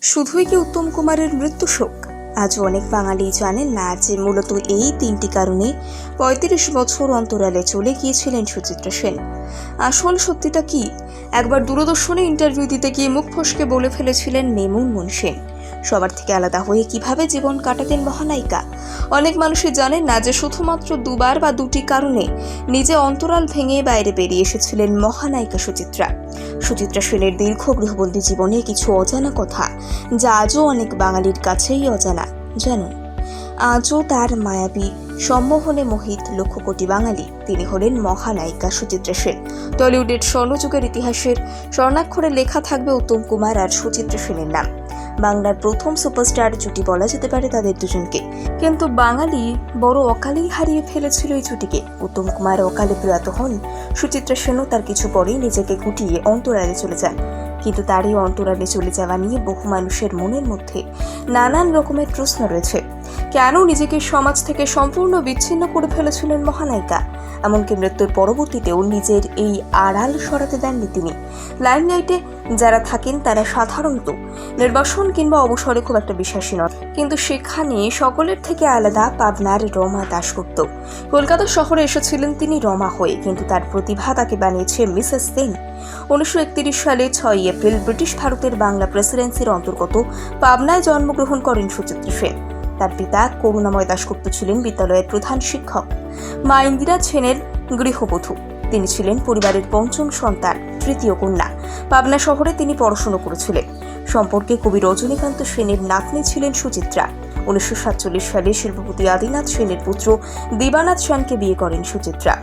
শুধুই কি উত্তম কুমারের মৃত্যু শোক? আজও অনেক বাঙালি জানেন না যে মূলত এই তিনটি কারণে ৩৫ বছর অন্তরালে চলে গিয়েছিলেন সুচিত্রা সেন। আসল সত্যিটা কি? একবার দূরদর্শনে ইন্টারভিউ দিতে গিয়ে মুখ ফসকে বলে ফেলেছিলেন মেমুন সেন। সবার থেকে আলাদা হয়ে কিভাবে জীবন কাটাতেন মহানায়িকা। অনেক মানুষই জানেন না যে শুধুমাত্র দুবার বা দুটি কারণে নিজে অন্তরাল ভেঙে বাইরে বেরিয়ে এসেছিলেন মহানায়িকা সুচিত্রা সেনের দীর্ঘ গৃহবন্দী জীবনে কিছু অজানা কথা, যা আজও অনেক বাঙালির কাছেই অজানা। জানুন, আজও তার মায়াবী সম্মোহনে মোহিত লক্ষ কোটি বাঙালি। তিনি হলেন মহানায়িকা সুচিত্রা সেন। টলিউডের স্বর্ণযুগের ইতিহাসের স্বর্ণাক্ষরে লেখা থাকবে উত্তম কুমার আর সুচিত্রা সেনের নাম। বাংলার প্রথম সুপারস্টার জুটি বলা যেতে পারে তাদের দুজনকে, কিন্তু বাঙালি বড় অকালেই হারিয়ে ফেলেছিল এই জুটিকে। উত্তম কুমার অকালে প্রয়াত হন, সুচিত্রা সেনও তার কিছু পরেই নিজেকে গুটিয়ে অন্তরালে চলে যান। কিন্তু তার এই অন্তরালে চলে যাওয়া নিয়ে বহু মানুষের মনের মধ্যে নানান রকমের প্রশ্ন রয়েছে। কেন নিজেকে সমাজ থেকে সম্পূর্ণ বিচ্ছিন্ন করে ফেলেছিলেন মহানায়িকা? এমনকি মৃত্যুর পরবর্তীতেও নিজের এই আড়াল সরাতে দেননি তিনি। লাইমলাইটে যারা থাকেন তারা সাধারণত নির্বাসন কিংবা অবসরে খুব একটা বিশ্বাসী নয়, কিন্তু সেখানে সকলের থেকে আলাদা পাবনার রমা দাশগুপ্ত। কলকাতা শহরে এসেছিলেন তিনি রমা হয়ে, কিন্তু তার প্রতিভা তাকে বানিয়েছে মিসেস সেন। 1931 সালে 6 এপ্রিল ব্রিটিশ ভারতের বাংলা প্রেসিডেন্সির অন্তর্গত পাবনায় জন্মগ্রহণ করেন সুচিত্রা সেন। তার পিতা করুণাময় দাশগুপ্ত ছিলেন বিদ্যালয়ের প্রধান শিক্ষক, মা ইন্দিরা সেনের গৃহবধূ। তিনি ছিলেন পরিবারের পঞ্চম সন্তান, তৃতীয় কন্যা। পাবনা শহরে তিনি পড়াশোনা করেছিলেন। সম্পর্কে কবি রজনীকান্ত সেনের নাতনি ছিলেন সুচিত্রা। 1947 সালে শিল্পপতি আদিনাথ সেনের পুত্র দিবানাথ সেনকে বিয়ে করেন সুচিত্রা।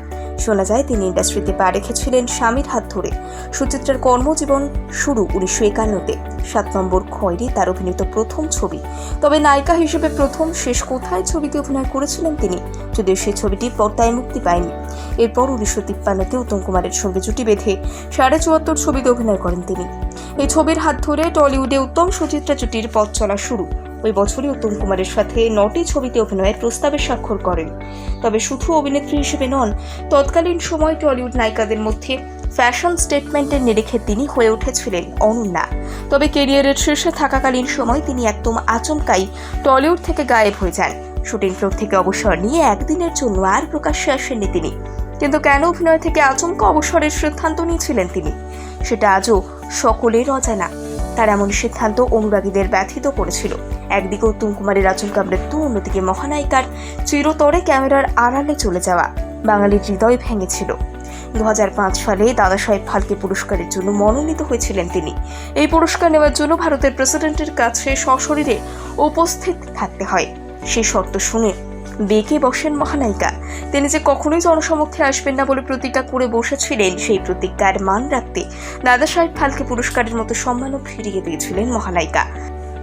শোনা যায় তিনি ইন্ডাস্ট্রিতে পা রেখেছিলেন স্বামীর হাত ধরে। সুচিত্রার কর্মজীবন শুরু 1951-তে। 7 নম্বর খয়েরি তার অভিনীত প্রথম ছবি। তবে নায়িকা হিসেবে প্রথম শেষ কোথায় ছবিতে অভিনয় করেছিলেন তিনি, যদিও সেই ছবিটি পর্দায় মুক্তি পায়নি। এরপর 1953-তে উত্তম কুমারের সঙ্গে জুটি বেঁধে 74 ছবিতে অভিনয় করেন তিনি। এই ছবির হাত ধরে টলিউডে উত্তম সুচিত্রা জুটির পথ চলা শুরু। ওই বছরই উত্তম কুমারের সাথে 9টি ছবিতে অভিনয়ের প্রস্তাবে স্বাক্ষর করেন। তবে শুধু অভিনেত্রী হিসেবে নন, তৎকালীন সময় টলিউড নায়িকাদের মধ্যে ফ্যাশন স্টেটমেন্টের নিরিখে তিনি হয়ে উঠেছিলেন অনন্যা। তবে ক্যারিয়ারের শীর্ষে থাকাকালীন সময় তিনি একদম আচমকাই টলিউড থেকে গায়েব হয়ে যান। শুটিং ফ্লোর থেকে অবসর নিয়ে একদিনের জন্য আর প্রকাশ্যে আসেননি তিনি। কিন্তু কেন অভিনয় থেকে আচমকা অবসরের সিদ্ধান্ত নিয়েছিলেন তিনি, সেটা আজও সকলের অজানা। তার এমন সিদ্ধান্ত অনুরাগীদের ব্যথিত করেছিল। একদিকে উত্তম কুমারের আচমকা মৃত্যু, অন্যদিকে মহানায়িকার চিরতরে ক্যামেরার আড়ালে চলে যাওয়া বাঙালির হৃদয় ভেঙেছিল। 2005 সালে দাদাসাহেব ফালকে পুরস্কারের জন্য মনোনীত হয়েছিলেন তিনি। এই পুরস্কার নেওয়ার জন্য ভারতের প্রেসিডেন্টের কাছে সশরীরে উপস্থিত থাকতে হয়। সেই শর্ত শুনে বেঁকে বসেন মহানায়িকা। তিনি যে কখনোই জনসমক্ষে আসবেন না বলে প্রতিজ্ঞা করে বসেছিলেন, সেই প্রতিজ্ঞার মান রাখতে দাদাসাহেব ফালকে পুরস্কারের মতো সম্মানও ফিরিয়ে দিয়েছিলেন মহানায়িকা।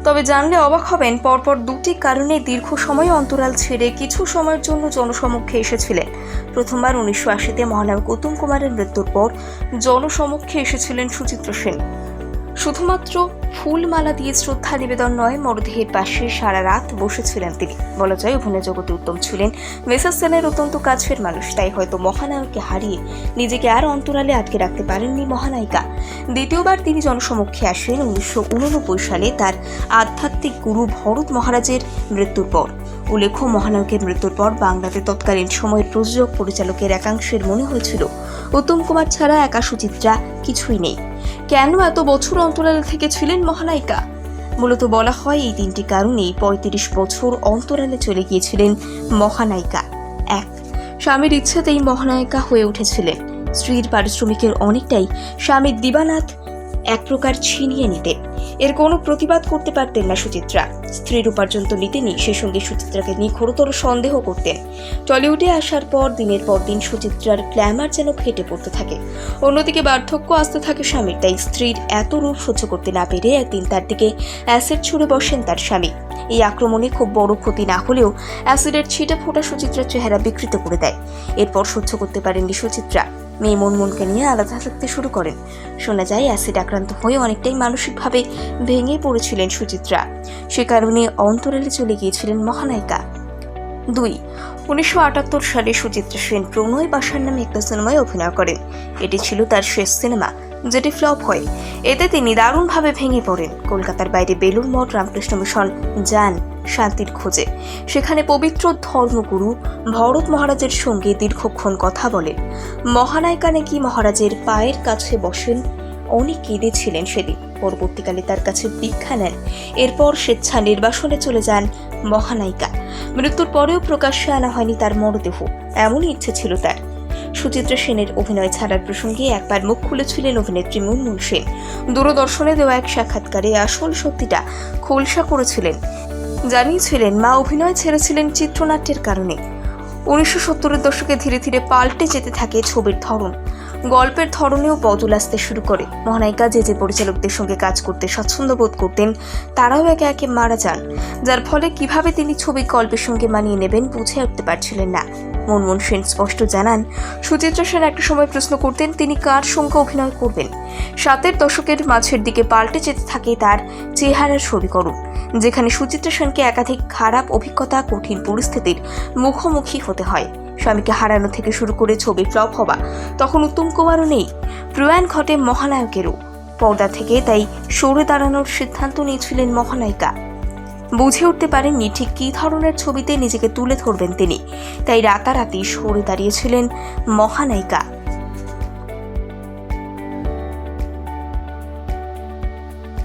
তবে জানলে অবাক হবেন, পরপর দুটি কারণে দীর্ঘ সময় অন্তরাল ছেড়ে কিছু সময়ের জন্য জনসমক্ষে এসেছিলেন। প্রথমবার 1980-তে মহানায়ক উত্তম কুমারের মৃত্যুর পর জনসমক্ষে এসেছিলেন সুচিত্রা সেন। শুধুমাত্র ফুলমালা দিয়ে শ্রদ্ধা নিবেদন নয়, মরদেহের পাশে সারা রাত বসেছিলেন তিনি। বলা যায় অভিনয় জগতে উত্তম ছিলেন মিসেস সেনের অত্যন্ত কাছের মানুষ, তাই হয়তো মহানায়ককে হারিয়ে নিজেকে আর অন্তরালে আটকে রাখতে পারেননি মহানায়িকা। দ্বিতীয়বার তিনি জনসমক্ষে আসেন 1989 সালে তার আধ্যাত্মিক গুরু ভরত মহারাজের মৃত্যুর পর। উল্লেখ্য, মহানায়কের মৃত্যুর পর বাংলাতে তৎকালীন সময়ের প্রযোজক পরিচালকের একাংশের মনে হয়েছিল উত্তম কুমার ছাড়া একা সুচিত্রা কিছুই নেই। কেন এত বছর অন্তরালে থেকে ছিলেন মহানায়িকা? মূলত বলা হয় এই তিনটি কারণেই 35 বছর অন্তরালে চলে গিয়েছিলেন মহানায়িকা। 1. স্বামীর ইচ্ছেতেই মহানায়িকা হয়ে উঠেছিলেন। স্ত্রীর পারিশ্রমিকের অনেকটাই স্বামী দিবানাথ এক প্রকার ছিনিয়ে নিতেন। এর কোনো প্রতিবাদ করতে পারতেন না সুচিত্রা। স্ত্রীর উপার্জন তো নিতেনই, সেই সঙ্গে সুচিত্রাকে নিয়ে ঘোরতর সন্দেহ করতেন। টলিউডে আসার পর দিনের পর দিন সুচিত্রার গ্ল্যামার যেন ফেটে পড়তে থাকে। অন্যদিকে বার্ধক্য আসতে থাকে স্বামীর, তাই স্ত্রীর এত রূপ সহ্য করতে না পেরে একদিন তার দিকে অ্যাসিড ছুড়ে বসেন তার স্বামী। এই আক্রমণে খুব বড় ক্ষতি না হলেও অ্যাসিডের ছিটে ফোটা সুচিত্রার চেহারা বিকৃত করে দেয়। এরপর সহ্য করতে পারেননি সুচিত্রা, মেয়ে মনমনকে নিয়ে আলাদা থাকতে শুরু করেন। শোনা যায় অ্যাসিড আক্রান্ত হয়ে অনেকটাই মানসিকভাবে ভেঙে পড়েছিলেন সুচিত্রা। সে কারণে অন্তরালে চলে গিয়েছিলেন মহানায়িকা। 2. 1978 সালে সুচিত্রা সেন প্রণয় বাসার নামে একটা সিনেমায় অভিনয় করেন। এটি ছিল তার শেষ সিনেমা। যেটি ফ্লপ হয়। এতে তিনি দারুণভাবে ভেঙে পড়েন। কলকাতার বাইরে বেলুড় মঠ রামকৃষ্ণ মিশন যান শান্তির খোঁজে। সেখানে পবিত্র ধর্মগুরু ভরত মহারাজের সঙ্গে দীর্ঘক্ষণ কথা বলেন। মহানায়িকা নাকি মহারাজের পায়ের কাছে বসেন। অনেক কেঁদেছিলেন সেদিন। পরবর্তীকালে তার কাছে দীক্ষা নেন। এরপর স্বেচ্ছা নির্বাসনে চলে যান মহানায়িকা। মৃত্যুর পরেও প্রকাশ্যে আনা হয়নি তার মরদেহ, এমনই ইচ্ছে ছিল তার। সুচিত্রা সেনের অভিনয় ছাড়ার প্রসঙ্গে একবার মুখ খুলেছিলেন অভিনেত্রী মুনমুন সেন। দূরদর্শনে দেওয়া এক সাক্ষাৎকারে আসল সত্যিটা খোলসা করেছিলেন। জানিয়েছিলেন মা অভিনয় ছেড়েছিলেন চিত্রনাট্যের কারণে। 1970-এর দশকে ধীরে ধীরে পাল্টে যেতে থাকে ছবির ধরন, গল্পের ধরনেও বদল আসতে শুরু করে। মহানায়িকা যে পরিচালকদের সঙ্গে কাজ করতে স্বাচ্ছন্দ্য বোধ করতেন তারাও একে একে মারা যান, যার ফলে কিভাবে তিনি ছবি গল্পের সঙ্গে মানিয়ে নেবেন বুঝে উঠতে পারছিলেন না। মুনমুন সেন স্পষ্ট জানান, সুচিত্রা সেন একটা সময় প্রশ্ন করতেন তিনি কার সঙ্গে অভিনয় করবেন। 70-এর দশকের মাঝের দিকে পাল্টে যেতে থাকে তার চেহারার ছবিকরণ, যেখানে সুচিত্রা সেনকে একাধিক খারাপ অভিজ্ঞতা, কঠিন পরিস্থিতির মুখোমুখি হতে হয়। স্বামীকে হারানো থেকে শুরু করে ছবি ফ্লপ হওয়া, তখন উত্তম কুমারও নেই। প্রয়াণ ঘটে মহানায়কেরও পর্দা থেকে, তাই সরে দাঁড়ানোর সিদ্ধান্ত নিয়েছিলেন মহানায়িকা। বুঝে উঠতে পারেননি ঠিক কী ধরনের ছবিতে নিজেকে তুলে ধরবেন তিনি, তাই রাতারাতি সরে দাঁড়িয়েছিলেন মহানায়িকা।